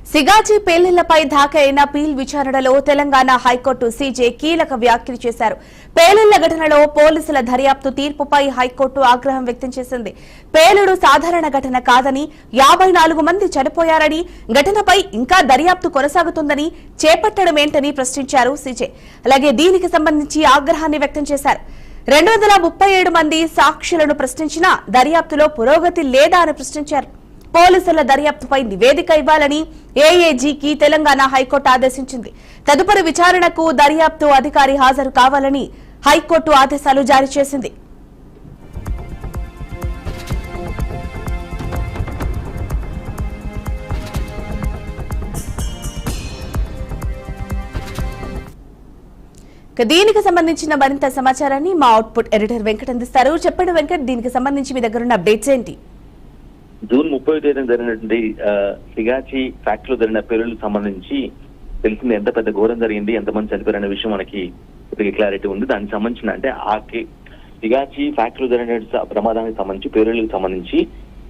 సిగాచి పేలుళ్లపై దాఖలైన పీల్ విచారణలో Telangana high court CJ కీలక వ్యాఖ్యలు చేశారు. పేలుళ్ల ఘటనలో పోలీసుల దర్యాప్తు తీర్పుపై హైకోర్టు ఆగ్రహం వ్యక్తం చేసింది. పేలుడు సాధారణ ఘటన కాదని, 54 మంది చనిపోయారని, ఘటనపై ఇంకా దర్యాప్తు కొనసాగుతుందని చేపట్టడమేంటని ప్రశ్నించారు సీజే. అలాగే దీనికి సంబంధించి ఆగ్రహాన్ని వ్యక్తం చేశారు. 237 మంది సాక్షులను ప్రశ్నించినా దర్యాప్తులో పురోగతి లేదా అని ప్రశ్నించారు. పోలీసుల దర్యాప్తుపై నివేదిక ఇవ్వాలని ఏఏజీకి తెలంగాణ హైకోర్టు ఆదేశించింది. తదుపరి విచారణకు దర్యాప్తు అధికారి హాజరు కావాలని హైకోర్టు ఆదేశాలు జారీ చేసింది. దీనికి సంబంధించిన మరింత సమాచారాన్ని మా అవుట్పుట్ ఎడిటర్ వెంకట్ అందిస్తారు. చెప్పండి వెంకట్, దీనికి సంబంధించి మీ దగ్గర ఉన్న అప్డేట్స్ ఏంటి? జూన్ 30వ తేదీన జరిగినటువంటి సిగాచి ఫ్యాక్టరీలో జరిగిన పేలుళ్లకు సంబంధించి తెలిసింది ఎంత పెద్ద ఘోరం జరిగింది, ఎంతమంది చనిపోయారనే విషయం మనకి క్లారిటీ ఉంది. దానికి సంబంధించిన అంటే సిగాచి ఫ్యాక్టరీలో జరిగిన ప్రమాదానికి సంబంధించి పేలుళ్లకు సంబంధించి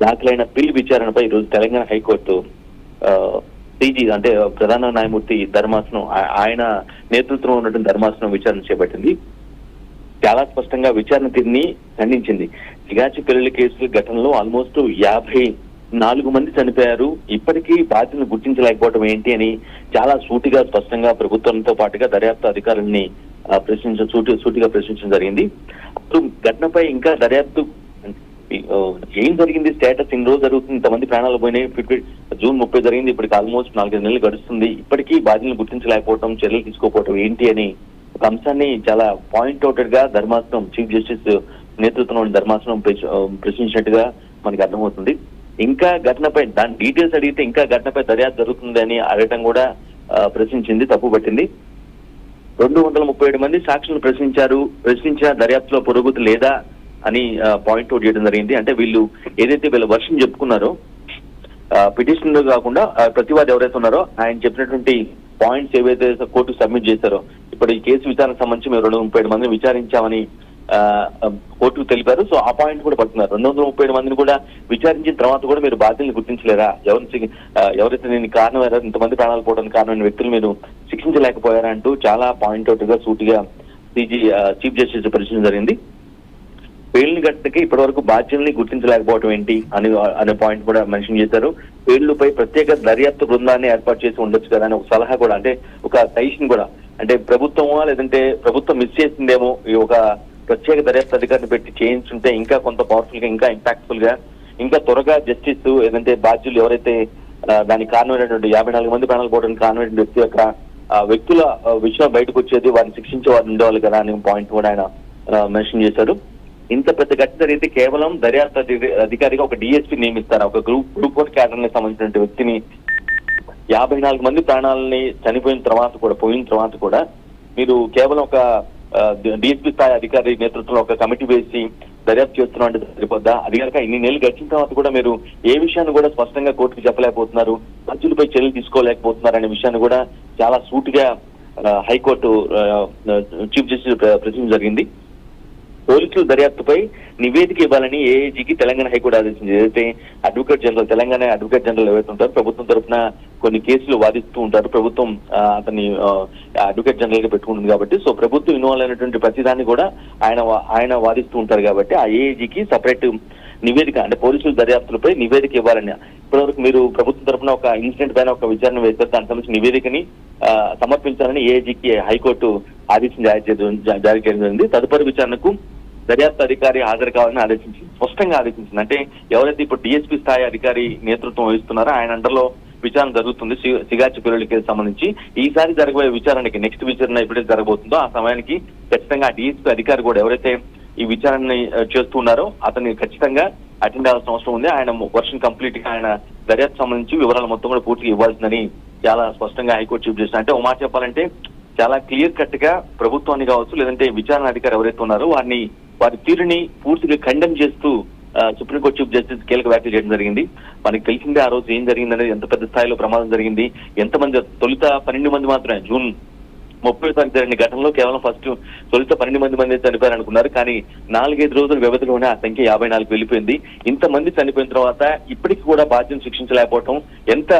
దాఖలైన పిల్ విచారణపై ఈరోజు తెలంగాణ హైకోర్టు సిజీ అంటే ప్రధాన న్యాయమూర్తి ధర్మాసనం ఆయన నేతృత్వంలో ఉన్నటువంటి ధర్మాసనం విచారణ చేపట్టింది. చాలా స్పష్టంగా విచారణ తీరుని ఖండించింది. సిగాచి పేలుళ్ల కేసుల ఘటనలో ఆల్మోస్ట్ 54 మంది చనిపోయారు, ఇప్పటికీ బాధ్యతను గుర్తించలేకపోవడం ఏంటి అని చాలా సూటిగా స్పష్టంగా ప్రభుత్వంతో పాటుగా దర్యాప్తు అధికారుల్ని సూటిగా ప్రశ్నించడం జరిగింది. అప్పుడు ఘటనపై ఇంకా దర్యాప్తు ఏం జరిగింది, స్టేటస్ ఇన్ని రోజు జరుగుతుంది, ఇంతమంది ప్రాణాలు పోయినాయి, జూన్ 30 జరిగింది, ఇప్పటికి ఆల్మోస్ట్ 4-5 నెలలు గడుస్తుంది, ఇప్పటికీ బాధ్యతను గుర్తించలేకపోవడం, చర్యలు తీసుకోకపోవడం ఏంటి అని ఒక అంశాన్ని చాలా పాయింట్ అవుటెడ్ గా ధర్మాసనం చీఫ్ జస్టిస్ నేతృత్వంలోని ధర్మాసనం ప్రశ్నించినట్టుగా మనకి అర్థమవుతుంది. ఇంకా ఘటనపై దాని డీటెయిల్స్ అడిగితే ఇంకా ఘటనపై దర్యాప్తు జరుగుతుంది అని అడగటం కూడా ప్రశ్నించింది, తప్పుపట్టింది. 237 మంది సాక్షులను ప్రశ్నించిన దర్యాప్తులో పురోగతి లేదా అని పాయింట్ అవుట్ చేయడం జరిగింది. అంటే ఏదైతే వీళ్ళ వర్షన్ చెప్పుకున్నారో పిటిషనర్ కాకుండా ప్రతివాది ఎవరైతే ఉన్నారో ఆయన చెప్పినటువంటి పాయింట్స్ ఏవైతే కోర్టు సబ్మిట్ చేశారో, ఇప్పుడు ఈ కేసు విచారణకు సంబంధించి మేము 237 మందిని విచారించామని కోర్టుకు తెలిపారు. సో ఆ పాయింట్ కూడా పడుతున్నారు. 237 మందిని కూడా విచారించిన తర్వాత కూడా మీరు బాధ్యతలు గుర్తించలేరా, ఎవరైతే దీనికి కారణం ఇంతమంది ప్రాణాలు పోవడానికి కారణమైన వ్యక్తులు మీరు శిక్షించలేకపోయారా అంటూ చాలా పాయింట్ అవుట్ గా సూటిగా చీఫ్ జస్టిస్ పరిశీలన జరిగింది. పేలుని ఘటనకి ఇప్పటి వరకు బాధ్యుల్ని గుర్తించలేకపోవడం ఏంటి అనే పాయింట్ కూడా మెన్షన్ చేశారు. పేలుపై ప్రత్యేక దర్యాప్తు బృందాన్ని ఏర్పాటు చేసి ఉండొచ్చు కదా అని ఒక సలహా కూడా, అంటే ఒక సజెషన్ కూడా, అంటే ప్రభుత్వమా లేదంటే ప్రభుత్వం మిస్ చేసిందేమో, ఈ ఒక ప్రత్యేక దర్యాప్తు అధికారిని పెట్టి చేయించుంటే ఇంకా కొంత పవర్ఫుల్ గా, ఇంకా ఇంపాక్ట్ఫుల్ గా, ఇంకా త్వరగా జస్టిస్ ఏదంటే బాధ్యులు ఎవరైతే దానికి కారణమైనటువంటి 54 మంది ప్రాణాలు పోవడానికి కారణమైన వ్యక్తి యొక్క వ్యక్తుల విషయం బయటకు వచ్చేది, వారిని శిక్షించే వారు ఉండేవాళ్ళు కదా అనే పాయింట్ కూడా ఆయన మెన్షన్ చేశారు. ఇంత పెద్ద ఘటన జరిగితే కేవలం దర్యాప్తు అధికారిగా ఒక డిఎస్పీ నియమిస్తారు. ఒక గ్రూప్ 1 క్యాడర్ కి సంబంధించిన వ్యక్తిని 54 మంది ప్రాణాలని పోయిన తర్వాత కూడా మీరు కేవలం ఒక డిఎస్పీ స్థాయి అధికారి నేతృత్వంలో ఒక కమిటీ వేసి దర్యాప్తు చేస్తున్నాం అంటే సరిపోద్దా? అది కనుక ఇన్ని నెలలు గడిచిన తర్వాత కూడా మీరు ఏ విషయాన్ని కూడా స్పష్టంగా కోర్టుకు చెప్పలేకపోతున్నారు, బాధ్యులపై చర్యలు తీసుకోలేకపోతున్నారు అనే విషయాన్ని కూడా చాలా సూటిగా హైకోర్టు చీఫ్ జస్టిస్ ప్రశ్నించడం జరిగింది. పోలీసుల దర్యాప్తుపై నివేదిక ఇవ్వాలని ఏఏజీకి తెలంగాణ హైకోర్టు ఆదేశించింది. ఏదైతే తెలంగాణ అడ్వకేట్ జనరల్ ఎవరైతే ఉంటారో ప్రభుత్వం తరఫున కొన్ని కేసులు వాదిస్తూ ఉంటారు, ప్రభుత్వం అతన్ని అడ్వకేట్ జనరల్ గా పెట్టుకుంటుంది కాబట్టి, సో ప్రభుత్వం ఇన్వాల్వ్ అయినటువంటి ప్రతిదాన్ని కూడా ఆయన వాదిస్తూ ఉంటారు కాబట్టి ఆ ఏఏజీకి సపరేట్ నివేదిక, అంటే పోలీసుల దర్యాప్తులపై నివేదిక ఇవ్వాలని, ఇప్పటివరకు మీరు ప్రభుత్వం తరఫున ఒక ఇన్సిడెంట్ పైన ఒక విచారణ వేస్తారు, దానికి సంబంధించిన నివేదికని సమర్పించాలని ఏఏజీకి హైకోర్టు ఆదేశం జారీ చేయడం జరిగింది. తదుపరి విచారణకు దర్యాప్తు అధికారి హాజరు కావాలని స్పష్టంగా ఆదేశించింది. అంటే ఎవరైతే ఇప్పుడు డిఎస్పీ స్థాయి అధికారి నేతృత్వం వహిస్తున్నారో ఆయన అండర్లో విచారణ జరుగుతుంది సిగాచి పేలుళ్ల కేసు సంబంధించి. ఈసారి జరగబోయే విచారణకి, నెక్స్ట్ విచారణ ఎప్పుడైతే జరగబోతుందో ఆ సమయానికి ఖచ్చితంగా డిఎస్పీ అధికారి కూడా ఎవరైతే ఈ విచారణని చేస్తున్నారో అతన్ని ఖచ్చితంగా అటెండ్ అవ్వాల్సిన అవసరం ఉంది. ఆయన వర్షన్ కంప్లీట్ గా ఆయన దర్యాప్తు సంబంధించి వివరాలు మొత్తం కూడా పూర్తిగా ఇవ్వాల్సిందని చాలా స్పష్టంగా హైకోర్టు చీఫ్ జస్టిస్, అంటే ఒక మాట చెప్పాలంటే చాలా క్లియర్ కట్ గా ప్రభుత్వాన్ని కావచ్చు లేదంటే విచారణ అధికారి ఎవరైతే ఉన్నారో వారి తీరుని పూర్తిగా ఖండన చేస్తూ సుప్రీంకోర్టు చీఫ్ జస్టిస్ కీలక వ్యాఖ్యలు చేయడం జరిగింది. మనకి తెలిసిందే ఆ రోజు ఏం జరిగిందనేది, ఎంత పెద్ద స్థాయిలో ప్రమాదం జరిగింది, ఎంతమంది, తొలుత 12 మంది మాత్రమే జూన్ 30వ తారీఖు జరిగిన ఘటనలో కేవలం తొలుత 12 మంది చనిపోయారు అనుకున్నారు. కానీ 4-5 రోజుల వ్యవధిలోనే ఆ సంఖ్య 54 వెళ్ళిపోయింది. ఇంతమంది చనిపోయిన తర్వాత ఇప్పటికీ కూడా బాధ్యతను శిక్షించలేకపోవడం ఎంత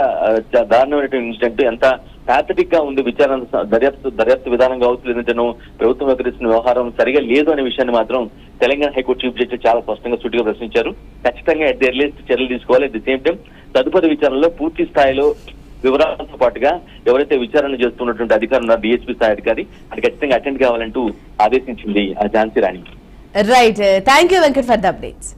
దారుణమైనటువంటి ఇన్సిడెంట్, ఎంత ప్యాథటిక్ గా ఉంది విచారణ దర్యాప్తు విధానం కావచ్చు, లేదంటే ప్రభుత్వం వ్యవహరిస్తున్న వ్యవహారం సరిగా లేదు అనే విషయాన్ని మాత్రం తెలంగాణ హైకోర్టు చీఫ్ జస్టిస్ చాలా స్పష్టంగా సూటిగా ప్రశ్నించారు. ఖచ్చితంగా అట్ ది ఎర్లియస్ట్ చర్యలు తీసుకోవాలి. అట్ ది సేమ్ టైం తదుపరి విచారణలో పూర్తి స్థాయిలో వివరాలతో పాటుగా ఎవరైతే విచారణ చేస్తున్నటువంటి అధికారులు ఉన్నారు, డిఎస్పీ స్థాయి అధికారి, అది ఖచ్చితంగా అటెండ్ కావాలంటూ ఆదేశించింది Jhansi Rani. Right, thank you Venkat for the updates.